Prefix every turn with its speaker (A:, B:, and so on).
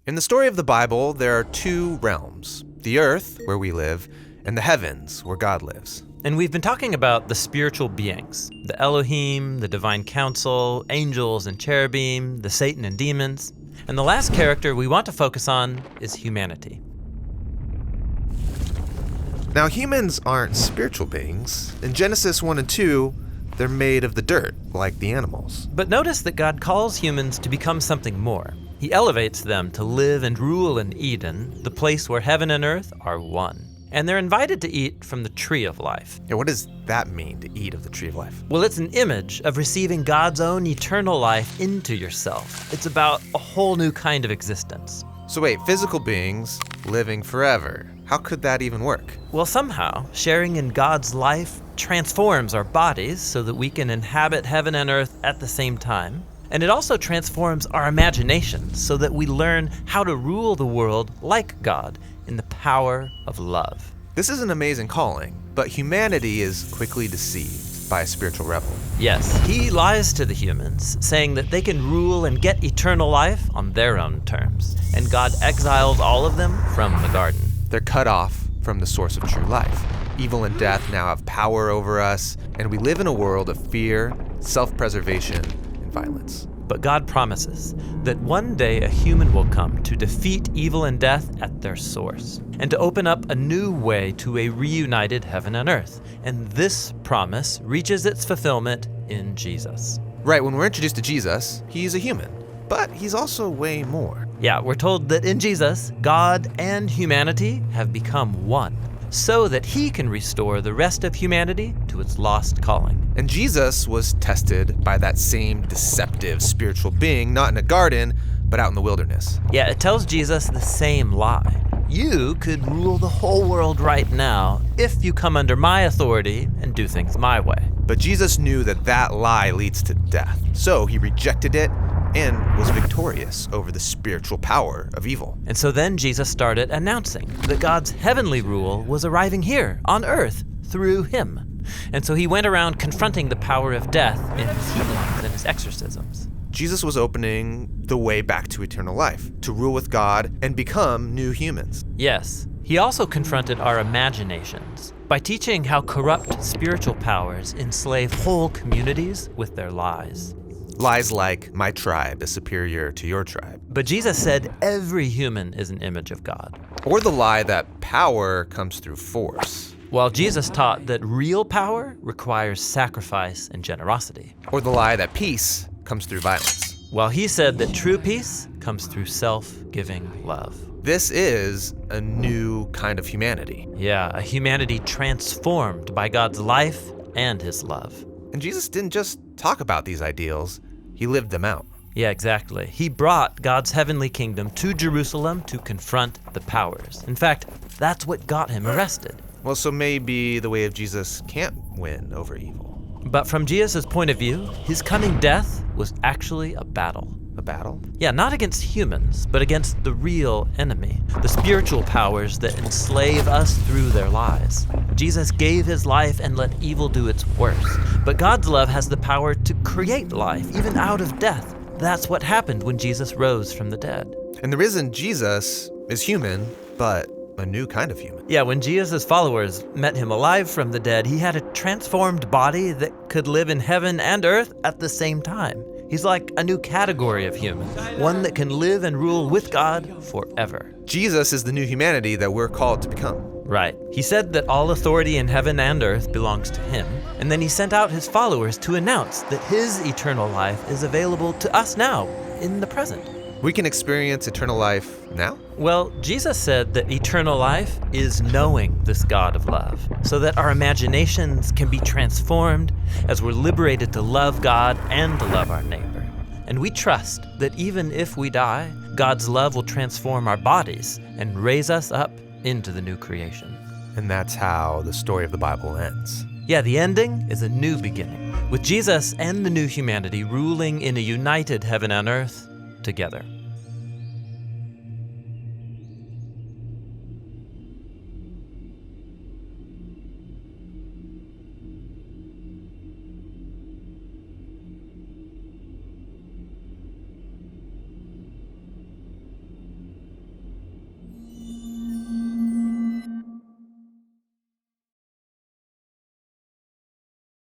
A: In the story of the Bible, there are two realms: the earth, where we live, and the heavens, where God lives.
B: And we've been talking about the spiritual beings, the Elohim, the divine council, angels and cherubim, the Satan and demons. And the last character we want to focus on is humanity.
A: Now, humans aren't spiritual beings. In Genesis 1 and 2, they're made of the dirt, like the animals.
B: But notice that God calls humans to become something more. He elevates them to live and rule in Eden, the place where heaven and earth are one. And they're invited to eat from the tree of life.
A: Yeah, what does that mean, to eat of the tree of life?
B: Well, it's an image of receiving God's own eternal life into yourself. It's about a whole new kind of existence.
A: So wait, physical beings living forever. How could that even work?
B: Well, somehow, sharing in God's life transforms our bodies so that we can inhabit heaven and earth at the same time. And it also transforms our imaginations so that we learn how to rule the world like God in the power of love.
A: This is an amazing calling, but humanity is quickly deceived by a spiritual rebel.
B: Yes, he lies to the humans, saying that they can rule and get eternal life on their own terms. And God exiles all of them from the garden.
A: They're cut off from the source of true life. Evil and death now have power over us, and we live in a world of fear, self-preservation, and violence.
B: But God promises that one day a human will come to defeat evil and death at their source, and to open up a new way to a reunited heaven and earth. And this promise reaches its fulfillment in Jesus.
A: Right, when we're introduced to Jesus, he's a human, but he's also way more.
B: Yeah, we're told that in Jesus, God and humanity have become one, so that he can restore the rest of humanity to its lost calling.
A: And Jesus was tested by that same deceptive spiritual being, not in a garden, but out in the wilderness.
B: Yeah, it tells Jesus the same lie. You could rule the whole world right now if you come under my authority and do things my way.
A: But Jesus knew that that lie leads to death, so he rejected it and was victorious over the spiritual power of evil.
B: And so then Jesus started announcing that God's heavenly rule was arriving here on earth through him. And so he went around confronting the power of death in his healings and his exorcisms.
A: Jesus was opening the way back to eternal life, to rule with God and become new humans.
B: Yes, he also confronted our imaginations by teaching how corrupt spiritual powers enslave whole communities with their lies.
A: Lies like, my tribe is superior to your tribe.
B: But Jesus said every human is an image of God.
A: Or the lie that power comes through force.
B: While Jesus taught that real power requires sacrifice and generosity.
A: Or the lie that peace comes through violence.
B: While he said that true peace comes through self-giving love.
A: This is a new kind of humanity.
B: Yeah, a humanity transformed by God's life and his love.
A: And Jesus didn't just talk about these ideals, he lived them out.
B: Yeah, exactly. He brought God's heavenly kingdom to Jerusalem to confront the powers. In fact, that's what got him arrested.
A: Well, so maybe the way of Jesus can't win over evil.
B: But from Jesus' point of view, his coming death was actually a battle.
A: A battle?
B: Yeah, not against humans, but against the real enemy, the spiritual powers that enslave us through their lies. Jesus gave his life and let evil do its worst. But God's love has the power to create life, even out of death. That's what happened when Jesus rose from the dead.
A: And the risen Jesus is human, but a new kind of human.
B: Yeah, when Jesus' followers met him alive from the dead, he had a transformed body that could live in heaven and earth at the same time. He's like a new category of human, one that can live and rule with God forever.
A: Jesus is the new humanity that we're called to become.
B: Right. He said that all authority in heaven and earth belongs to him, and then he sent out his followers to announce that his eternal life is available to us now, in the present.
A: We can experience eternal life now?
B: Well, Jesus said that eternal life is knowing this God of love, so that our imaginations can be transformed as we're liberated to love God and to love our neighbor. And we trust that even if we die, God's love will transform our bodies and raise us up into the new creation.
A: And that's how the story of the Bible ends.
B: Yeah, the ending is a new beginning, with Jesus and the new humanity ruling in a united heaven and earth together.